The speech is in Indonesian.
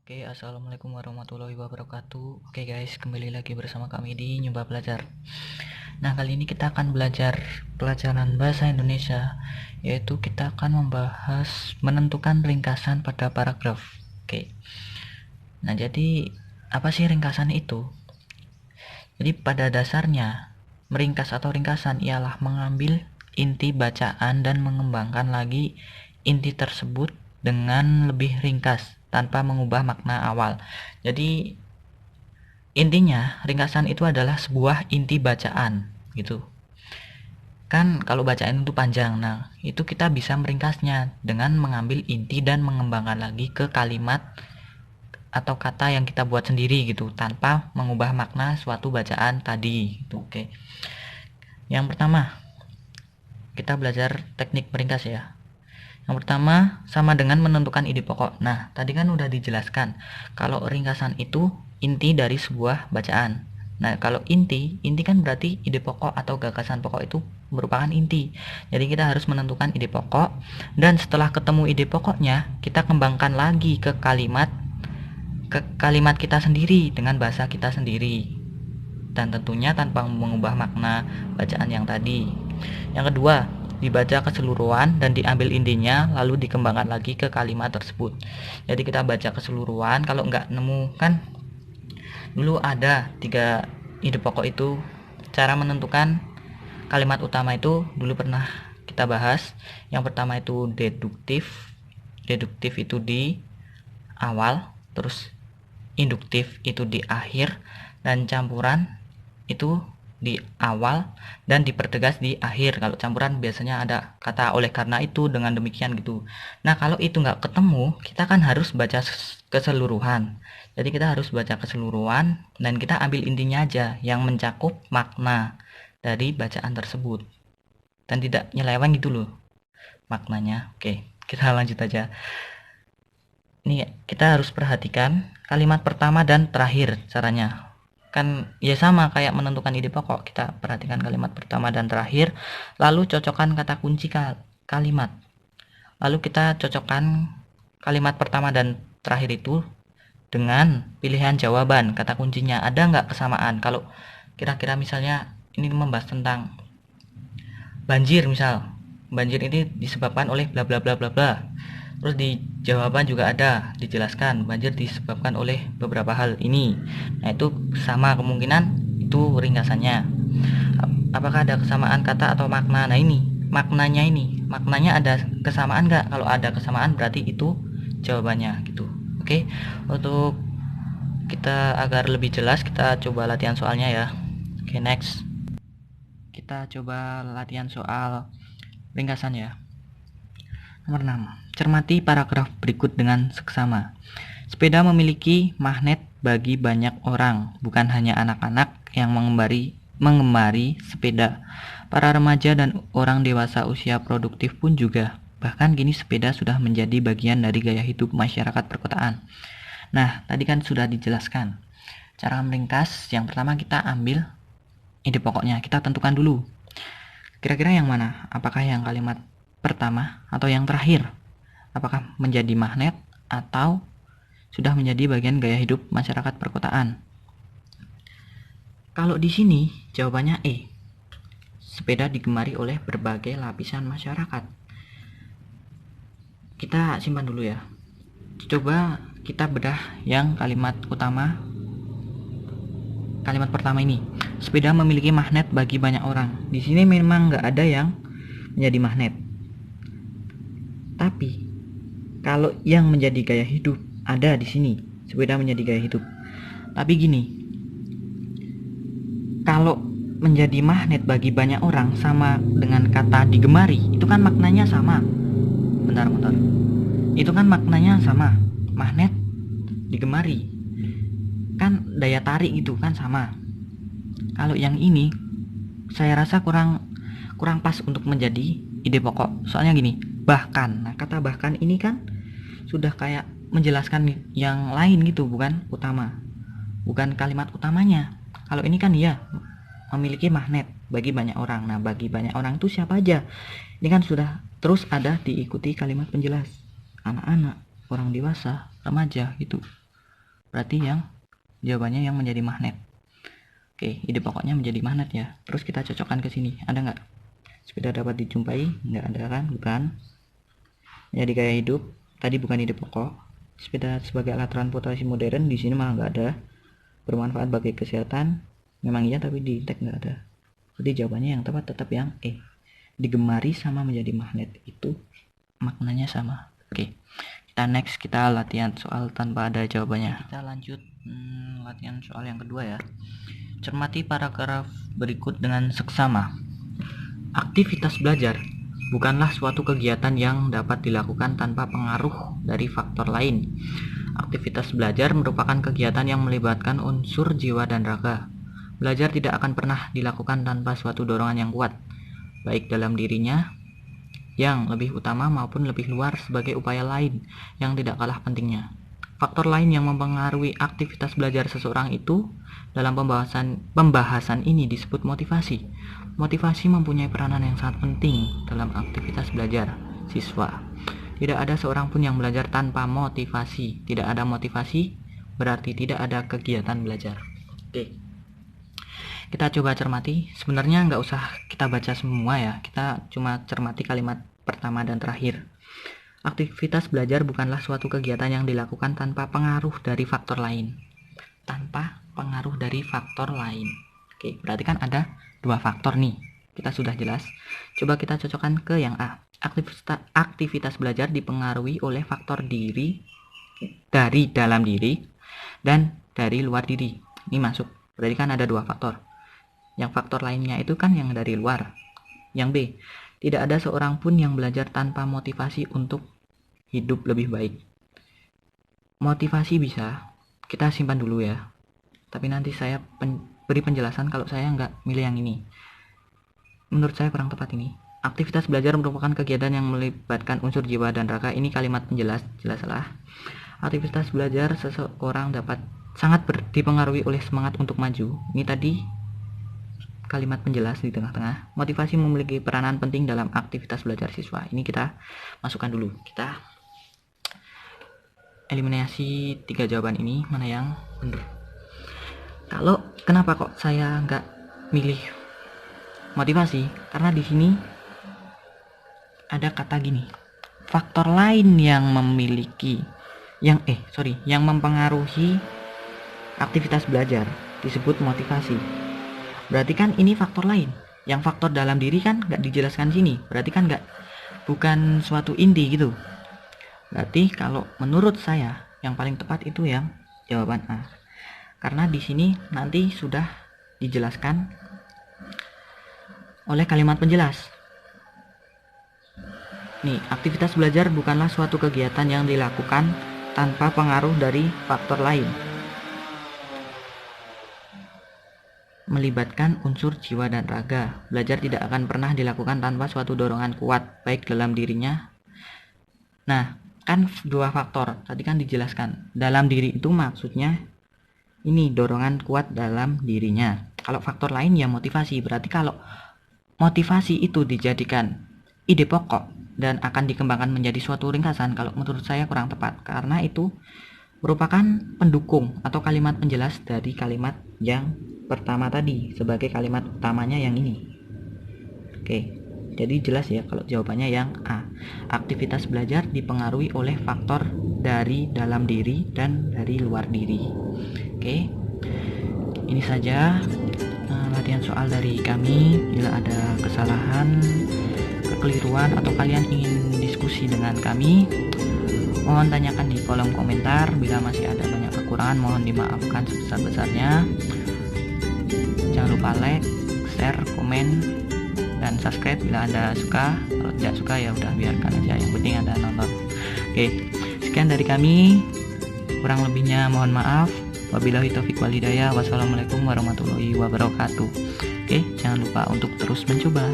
Oke, assalamualaikum warahmatullahi wabarakatuh. Oke guys, kembali lagi bersama kami di Nyoba Belajar. Nah, kali ini kita akan belajar pelajaran bahasa Indonesia, yaitu kita akan membahas menentukan ringkasan pada paragraf. Oke. Nah, jadi apa sih ringkasan itu? Jadi pada dasarnya, meringkas atau ringkasan ialah mengambil inti bacaan dan mengembangkan lagi inti tersebut dengan lebih ringkas tanpa mengubah makna awal. Jadi intinya ringkasan itu adalah sebuah inti bacaan gitu. Kan kalau bacaan itu panjang, nah itu kita bisa meringkasnya dengan mengambil inti dan mengembangkan lagi ke kalimat atau kata yang kita buat sendiri gitu tanpa mengubah makna suatu bacaan tadi gitu. Oke. Yang pertama, kita belajar teknik meringkas ya. Yang pertama, sama dengan menentukan ide pokok. Nah, tadi kan udah dijelaskan kalau ringkasan itu inti dari sebuah bacaan. Nah, kalau inti kan berarti ide pokok atau gagasan pokok itu merupakan inti. Jadi kita harus menentukan ide pokok, dan setelah ketemu ide pokoknya, kita kembangkan lagi ke kalimat kita sendiri dengan bahasa kita sendiri. Dan tentunya tanpa mengubah makna bacaan yang tadi. Yang kedua, dibaca keseluruhan dan diambil intinya lalu dikembangkan lagi ke kalimat tersebut. Jadi kita baca keseluruhan, kalau nggak nemu kan dulu ada 3 ide pokok itu. Cara menentukan kalimat utama itu dulu pernah kita bahas. Yang pertama itu deduktif. Deduktif itu di awal, terus induktif itu di akhir, dan campuran itu di awal dan dipertegas di akhir. Kalau campuran biasanya ada kata oleh karena itu, dengan demikian gitu. Nah, kalau itu nggak ketemu, kita kan harus baca keseluruhan. Jadi kita harus baca keseluruhan dan kita ambil intinya aja yang mencakup makna dari bacaan tersebut dan tidak nyeleweng gitu loh maknanya. Oke, kita lanjut aja. Ini kita harus perhatikan kalimat pertama dan terakhir caranya. Kan ya sama kayak menentukan ide pokok, kita perhatikan kalimat pertama dan terakhir, lalu cocokkan kata kunci kalimat, lalu kita cocokkan kalimat pertama dan terakhir itu dengan pilihan jawaban kata kuncinya. Ada nggak kesamaan? Kalau kira-kira misalnya ini membahas tentang banjir, misal banjir ini disebabkan oleh bla bla bla bla bla, terus di jawaban juga ada dijelaskan banjir disebabkan oleh beberapa hal ini. Nah, itu sama kemungkinan itu ringkasannya. Apakah ada kesamaan kata atau makna? Nah, ini maknanya ada kesamaan nggak? Kalau ada kesamaan berarti itu jawabannya gitu. Oke, untuk kita agar lebih jelas kita coba latihan soalnya ya. Oke, next kita coba latihan soal ringkasan ya. Nomor 6. Cermati paragraf berikut dengan seksama. Sepeda memiliki magnet bagi banyak orang, bukan hanya anak-anak yang mengemari sepeda. Para remaja dan orang dewasa usia produktif pun juga. Bahkan kini sepeda sudah menjadi bagian dari gaya hidup masyarakat perkotaan. Nah, tadi kan sudah dijelaskan. Cara meringkas, yang pertama kita ambil ide pokoknya, kita tentukan dulu. Kira-kira yang mana? Apakah yang kalimat pertama atau yang terakhir? Apakah menjadi magnet atau sudah menjadi bagian gaya hidup masyarakat perkotaan? Kalau di sini jawabannya E. Sepeda digemari oleh berbagai lapisan masyarakat. Kita simpan dulu ya. Coba kita bedah yang kalimat utama. Kalimat pertama ini, sepeda memiliki magnet bagi banyak orang. Di sini memang nggak ada yang menjadi magnet. Tapi kalau yang menjadi gaya hidup ada di sini, sepeda menjadi gaya hidup. Tapi gini, kalau menjadi magnet bagi banyak orang sama dengan kata digemari, itu kan maknanya sama. Bentar. Itu kan maknanya sama. Magnet digemari. Kan daya tarik itu kan sama. Kalau yang ini saya rasa kurang pas untuk menjadi ide pokok. Soalnya gini, bahkan. Nah, kata bahkan ini kan sudah kayak menjelaskan yang lain gitu, bukan utama. Bukan kalimat utamanya. Kalau ini kan ya memiliki magnet bagi banyak orang. Nah, bagi banyak orang itu siapa aja? Ini kan sudah terus ada diikuti kalimat penjelas. anak-anak, orang dewasa, remaja gitu. Berarti yang jawabannya yang menjadi magnet. Oke, ide pokoknya menjadi magnet ya. Terus kita cocokkan ke sini. Ada nggak? Sepeda dapat dijumpai? Nggak ada kan? Bukan. Jadi gaya hidup. Tadi bukan ide pokok. Sepeda sebagai alat transportasi modern di sini malah nggak ada. Bermanfaat bagi kesehatan. Memang iya, tapi di tag nggak ada. Jadi jawabannya yang tepat tetap yang E. Digemari sama menjadi magnet, itu maknanya sama. Oke, kita next, kita latihan soal tanpa ada jawabannya. Kita lanjut latihan soal yang kedua ya. Cermati paragraf berikut dengan seksama. Aktivitas belajar bukanlah suatu kegiatan yang dapat dilakukan tanpa pengaruh dari faktor lain. Aktivitas belajar merupakan kegiatan yang melibatkan unsur jiwa dan raga. Belajar tidak akan pernah dilakukan tanpa suatu dorongan yang kuat, baik dalam dirinya yang lebih utama maupun lebih luar sebagai upaya lain yang tidak kalah pentingnya. Faktor lain yang mempengaruhi aktivitas belajar seseorang itu dalam pembahasan ini disebut motivasi. Motivasi mempunyai peranan yang sangat penting dalam aktivitas belajar siswa. Tidak ada seorang pun yang belajar tanpa motivasi. Tidak ada motivasi berarti tidak ada kegiatan belajar. Oke. Kita coba cermati. Sebenarnya nggak usah kita baca semua ya. Kita cuma cermati kalimat pertama dan terakhir. Aktivitas belajar bukanlah suatu kegiatan yang dilakukan tanpa pengaruh dari faktor lain. Tanpa pengaruh dari faktor lain. Oke, berarti kan ada dua faktor nih. Kita sudah jelas. Coba kita cocokkan ke yang A. Aktivitas belajar dipengaruhi oleh faktor diri dari dalam diri dan dari luar diri. Ini masuk. Berarti kan ada dua faktor. Yang faktor lainnya itu kan yang dari luar. Yang B, tidak ada seorang pun yang belajar tanpa motivasi untuk hidup lebih baik. Motivasi bisa, kita simpan dulu ya. Tapi nanti saya beri penjelasan kalau saya nggak milih yang ini. Menurut saya kurang tepat ini. Aktivitas belajar merupakan kegiatan yang melibatkan unsur jiwa dan raga. Ini kalimat penjelas, jelas salah. Aktivitas belajar seseorang dapat sangat dipengaruhi oleh semangat untuk maju. Ini tadi kalimat penjelas di tengah-tengah. Motivasi memiliki peranan penting dalam aktivitas belajar siswa. Ini kita masukkan dulu. Kita eliminasi 3 jawaban ini, mana yang benar. Kalau kenapa kok saya nggak milih motivasi? Karena di sini ada kata gini. Faktor lain yang yang mempengaruhi aktivitas belajar disebut motivasi. Berarti kan ini faktor lain. Yang faktor dalam diri kan nggak dijelaskan sini. Berarti kan bukan suatu inti gitu. Berarti kalau menurut saya yang paling tepat itu yang jawaban A. Karena di sini nanti sudah dijelaskan oleh kalimat penjelas. Nih, aktivitas belajar bukanlah suatu kegiatan yang dilakukan tanpa pengaruh dari faktor lain. Melibatkan unsur jiwa dan raga. Belajar tidak akan pernah dilakukan tanpa suatu dorongan kuat, baik dalam dirinya. Nah, kan dua faktor. Tadi kan dijelaskan. Dalam diri itu maksudnya ini dorongan kuat dalam dirinya. Kalau faktor lain ya motivasi. Berarti kalau motivasi itu dijadikan ide pokok dan akan dikembangkan menjadi suatu ringkasan, kalau menurut saya kurang tepat. Karena itu merupakan pendukung atau kalimat penjelas dari kalimat yang pertama tadi sebagai kalimat utamanya yang ini. Oke, jadi jelas ya kalau jawabannya yang A. Aktivitas belajar dipengaruhi oleh faktor dari dalam diri dan dari luar diri. Oke, ini saja latihan soal dari kami. Bila ada kesalahan, kekeliruan, atau kalian ingin diskusi dengan kami, mohon tanyakan di kolom komentar. Bila masih ada banyak kekurangan, mohon dimaafkan sebesar-besarnya. Jangan lupa like, share, komen, dan subscribe bila Anda suka. Kalau tidak suka ya udah biarkan aja, yang penting Anda nonton. Oke, sekian dari kami. Kurang lebihnya mohon maaf. Wabillahi taufiq wal hidayah. Wassalamualaikum warahmatullahi wabarakatuh. Oke, jangan lupa untuk terus mencoba.